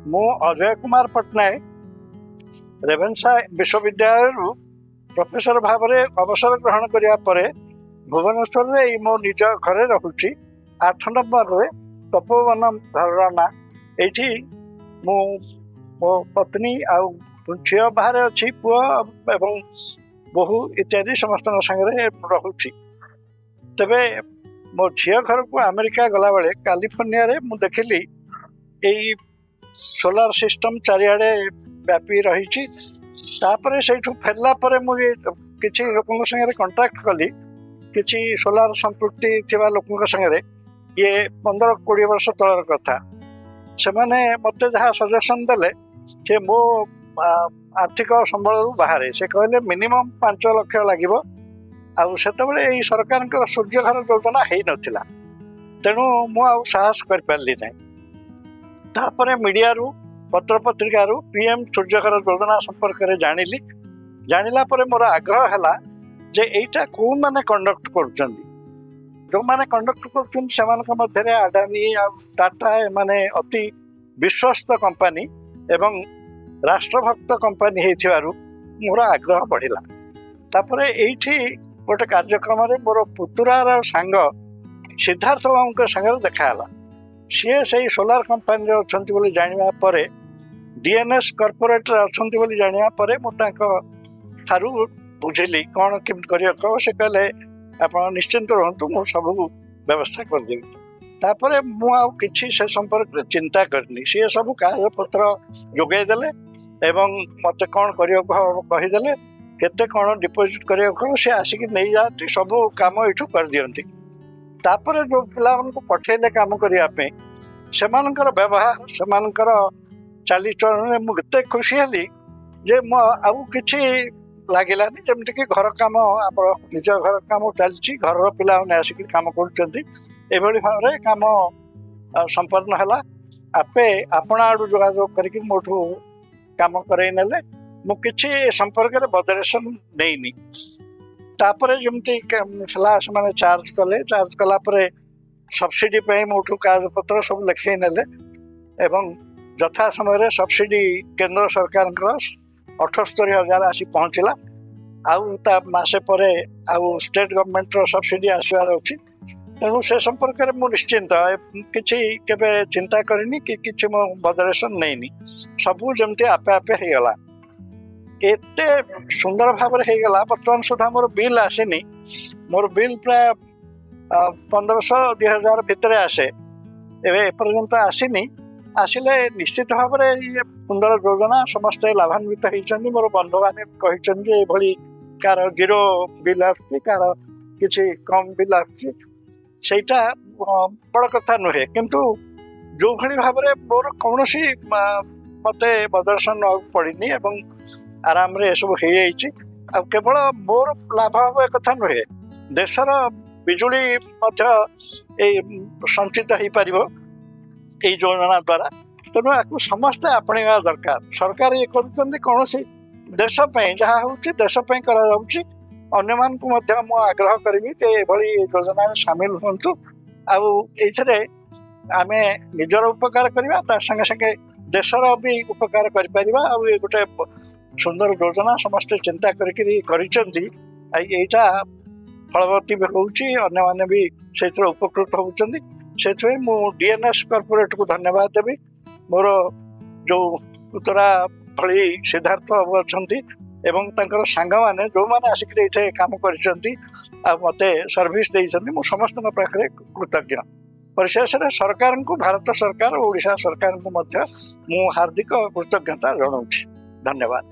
मु अजय कुमार पट्टनायक रेवेन्सा विश्वविद्यालय प्रोफेसर भाव में अवसर ग्रहण करने भुवनेश्वर में मो निज घरे रोचे 8 नंबर रे तपोवन घरना ये मो पत्नी आउ झी बाहर अच्छी पुआ एवं बहु इत्यादि समस्त सागर रोचे तेरे मो झील घर को अमेरिका गला बेले कैलिफोर्निया रे मु देखिली यही सोलार सिस्टम चारिआडे व्यापी रही से फेरला मुझे किसी लोकों संगे कंट्राक्ट कली किसी सोलार संपृक्ति थिबा लोकों संगे ये 15-20 वर्ष तलर कथा से मैंने मत जहाँ सजेसन देले से मो आर्थिक संबल बाहर से कहले मिनिमम 5 लाख लगे आते सरकार सूर्य घर योजना हो नाला तेणु मुझे साहस कर पारि ना तापर मीडिया रू पत्र पत्रिका रू पीएम सूर्य घर योजना संपर्क में जानिला मोर आग्रह है जे एटा को माने कंडक्ट कर जो माने कंडक्ट कर अडानी टाटा माने अति विश्वस्त कंपनी एवं राष्ट्रभक्त कंपनी होइथिबारु मोर आग्रह बढ़िला तापर एठी गोटे कार्यक्रम रे मोर पुतुरार सांग सिद्धार्थ बाबू संगे देखाला सी से सोलार कंपनी अच्छा बोली जाना पर डीएनएस कॉर्पोरेट अच्छा बोली जाना पर मुझे बुझिली कौन केमती कर से कहले आप निश्चिंत रुहतु मु सब व्यवस्था करदेवी तापर मुझे से संपर्क चिंता करनी सी सब कागजपत्र जोगेदेले एवं मत कौन करदेले केते कौन डिपोजिट कर सी आसिक नहीं जाती सब कम यू कर दियंती तापर जो पिला पठेले काम करने से व्यवहार से चालीचलन मुझे खुशी हली जे आउ कि लगिलानी जमती कि घर कम आप निज घर कम चलती घर पिला आसिक कम कर भाव कम संपन्न है आपे आपण आड़ू जोगाजोग करके मोठू कम करई नेले मुझे संपर्क में बदरेसन नहीं तापर जमती से चार्ज कला सब्सिडी मोठू कागजपत्र सब लिखे नेले एवं यथा समय सब्सिडी केंद्र सरकार 78,000 आसी पहुँचला आसे पर आउ स्टेट गवर्नमेंट सब्सिडी आसबार अच्छी तेणु से संपर्क में मुझे निश्चिंत किसी केबे चिंता करनी कि मो बदरेसन नहीं सबू जमती आपे आपे होगला एते सुंदर भाव में होगला बर्तमान सुधा मोर बिल आसेनी मोर बिल प्राय 1500-2000 भितर आसे एपर्यंत आसीनी आसिले निश्चित भाव में ये सुंदर योजना समस्ते लाभान्वित होती मोर बंधु मैंने कही कार 0 बिल आर किसी कम बिल आटा बड़ कथा नुहे किंतु जो भाई भाव में मोर कौन मत बदर्शन पड़नी एवं आराम रे सब हो जाइए केवल मोर लाभ हम एक कथा नुहे देशर बिजुली संचित हो पार योजना द्वारा तेणु आपको समस्ते आपणा दरकार सरकार ये कौन देशपाई जहाँ हूँ देशपाई कर आग्रह करी योजना सामिल हूँ आम निजर उपकार करवा संगे संगे देशर भी उपकार कर गोटे सुंदर योजना समस्ते चिंता करटा फलवती भी होने भी से उपकृत होती से मु डीएनएस कॉर्पोरेट को धन्यवाद देवी मोर जो उत्तरा भली सिद्धार्थ बाबू अच्छा एवं तांकर सांग माने जो मैंने आसिक ये काम कर मत सर्विस देते समस्त पाखे कृतज्ञ परिशेष सरकार को भारत सरकार और ओडिशा सरकार को हार्दिक कृतज्ञता जनाऊँ धन्यवाद।